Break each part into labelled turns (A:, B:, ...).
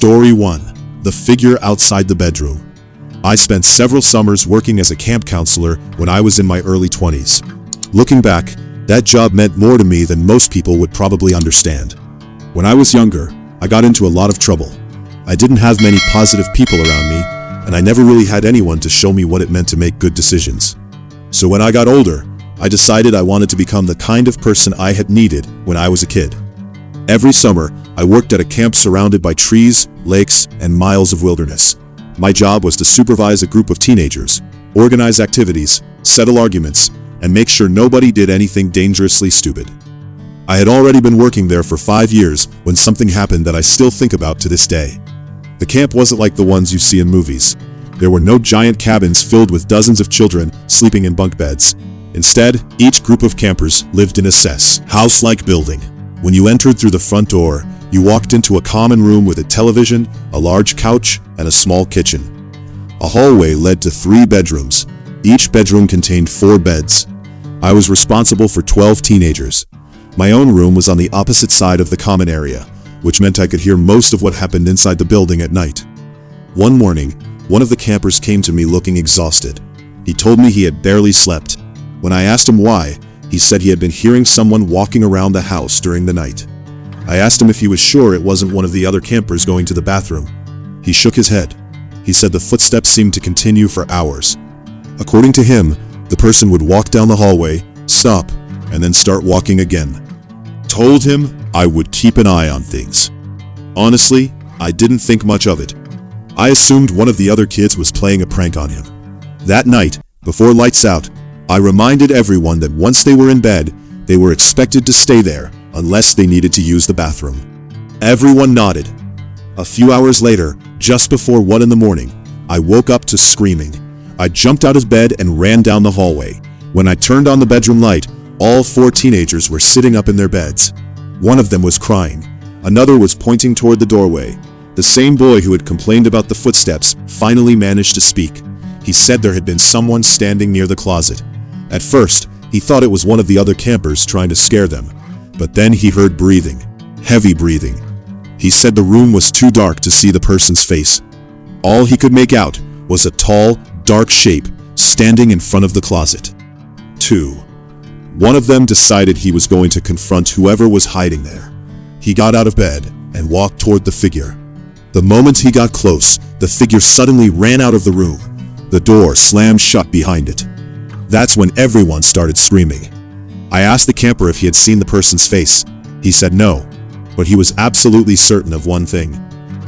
A: Story 1. The Figure Outside the Bedroom. I spent several summers working as a camp counselor when I was in my early 20s. Looking back, that job meant more to me than most people would probably understand. When I was younger, I got into a lot of trouble. I didn't have many positive people around me, and I never really had anyone to show me what it meant to make good decisions. So when I got older, I decided I wanted to become the kind of person I had needed when I was a kid. Every summer, I worked at a camp surrounded by trees, lakes, and miles of wilderness. My job was to supervise a group of teenagers, organize activities, settle arguments, and make sure nobody did anything dangerously stupid. I had already been working there for 5 years when something happened that I still think about to this day. The camp wasn't like the ones you see in movies. There were no giant cabins filled with dozens of children sleeping in bunk beds. Instead, each group of campers lived in a house-like building. When you entered through the front door, you walked into a common room with a television, a large couch, and a small kitchen. A hallway led to 3 bedrooms. Each bedroom contained 4 beds. I was responsible for 12 teenagers. My own room was on the opposite side of the common area, which meant I could hear most of what happened inside the building at night. One morning, one of the campers came to me looking exhausted. He told me he had barely slept. When I asked him why, he said he had been hearing someone walking around the house during the night. I asked him if he was sure it wasn't one of the other campers going to the bathroom. He shook his head. He said the footsteps seemed to continue for hours. According to him, the person would walk down the hallway, stop, and then start walking again. Told him I would keep an eye on things. Honestly, I didn't think much of it. I assumed one of the other kids was playing a prank on him. That night, before lights out, I reminded everyone that once they were in bed, they were expected to stay there unless they needed to use the bathroom. Everyone nodded. A few hours later, just before 1 in the morning, I woke up to screaming. I jumped out of bed and ran down the hallway. When I turned on the bedroom light, all 4 teenagers were sitting up in their beds. One of them was crying. Another was pointing toward the doorway. The same boy who had complained about the footsteps finally managed to speak. He said there had been someone standing near the closet. At first, he thought it was one of the other campers trying to scare them. But then he heard breathing. Heavy breathing. He said the room was too dark to see the person's face. All he could make out was a tall, dark shape standing in front of the closet. 2. One of them decided he was going to confront whoever was hiding there. He got out of bed and walked toward the figure. The moment he got close, the figure suddenly ran out of the room. The door slammed shut behind it. That's when everyone started screaming. I asked the camper if he had seen the person's face. He said no, but he was absolutely certain of one thing.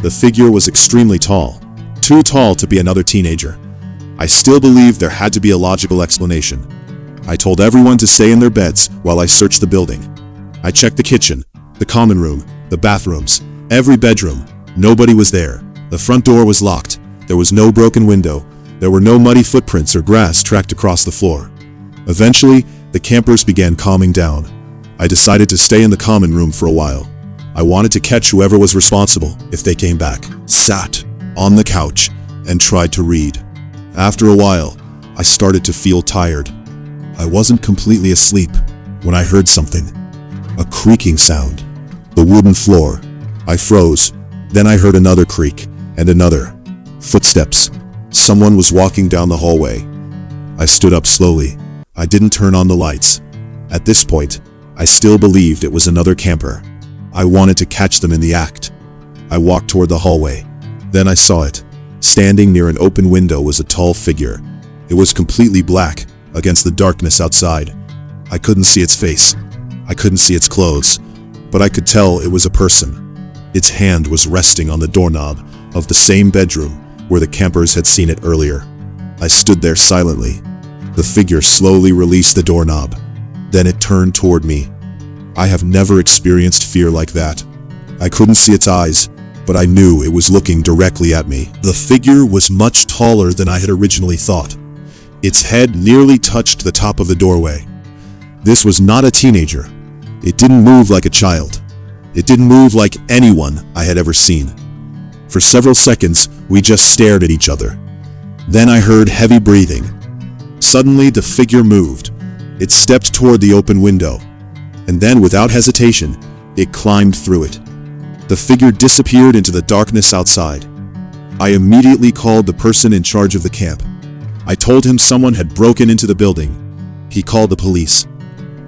A: The figure was extremely tall, too tall to be another teenager. I still believed there had to be a logical explanation. I told everyone to stay in their beds while I searched the building. I checked the kitchen, the common room, the bathrooms, every bedroom. Nobody was there. The front door was locked. There was no broken window. There were no muddy footprints or grass tracked across the floor. Eventually, the campers began calming down. I decided to stay in the common room for a while. I wanted to catch whoever was responsible if they came back. Sat on the couch and tried to read. After a while, I started to feel tired. I wasn't completely asleep when I heard something. A creaking sound. The wooden floor. I froze. Then I heard another creak and another. Footsteps. Someone was walking down the hallway. I stood up slowly. I didn't turn on the lights. At this point, I still believed it was another camper. I wanted to catch them in the act. I walked toward the hallway. Then I saw it. Standing near an open window was a tall figure. It was completely black against the darkness outside. I couldn't see its face. I couldn't see its clothes, but I could tell it was a person. Its hand was resting on the doorknob of the same bedroom where the campers had seen it earlier. I stood there silently. The figure slowly released the doorknob. Then it turned toward me. I have never experienced fear like that. I couldn't see its eyes, but I knew it was looking directly at me. The figure was much taller than I had originally thought. Its head nearly touched the top of the doorway. This was not a teenager. It didn't move like a child. It didn't move like anyone I had ever seen. For several seconds, we just stared at each other. Then I heard heavy breathing. Suddenly, the figure moved. It stepped toward the open window. And then, without hesitation, it climbed through it. The figure disappeared into the darkness outside. I immediately called the person in charge of the camp. I told him someone had broken into the building. He called the police.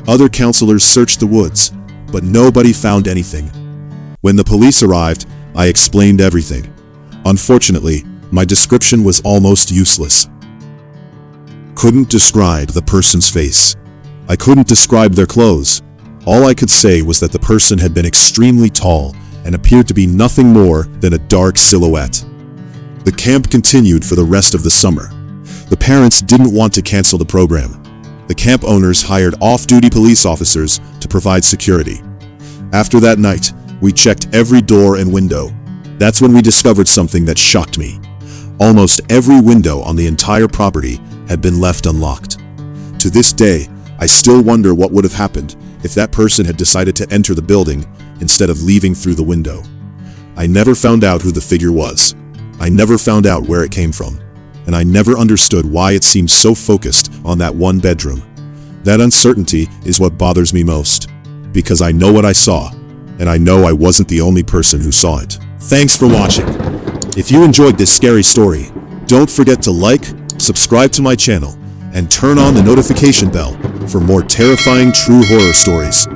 A: Other counselors searched the woods, but nobody found anything. When the police arrived, I explained everything. Unfortunately, my description was almost useless. Couldn't describe the person's face. I couldn't describe their clothes. All I could say was that the person had been extremely tall and appeared to be nothing more than a dark silhouette. The camp continued for the rest of the summer. The parents didn't want to cancel the program. The camp owners hired off-duty police officers to provide security. After that night, we checked every door and window. That's when we discovered something that shocked me. Almost every window on the entire property had been left unlocked. To this day, I still wonder what would have happened if that person had decided to enter the building instead of leaving through the window. I never found out who the figure was. I never found out where it came from. And I never understood why it seemed so focused on that one bedroom. That uncertainty is what bothers me most, because I know what I saw, and I know I wasn't the only person who saw it. Thanks for watching. If you enjoyed this scary story, don't forget to like, subscribe to my channel, and turn on the notification bell for more terrifying true horror stories.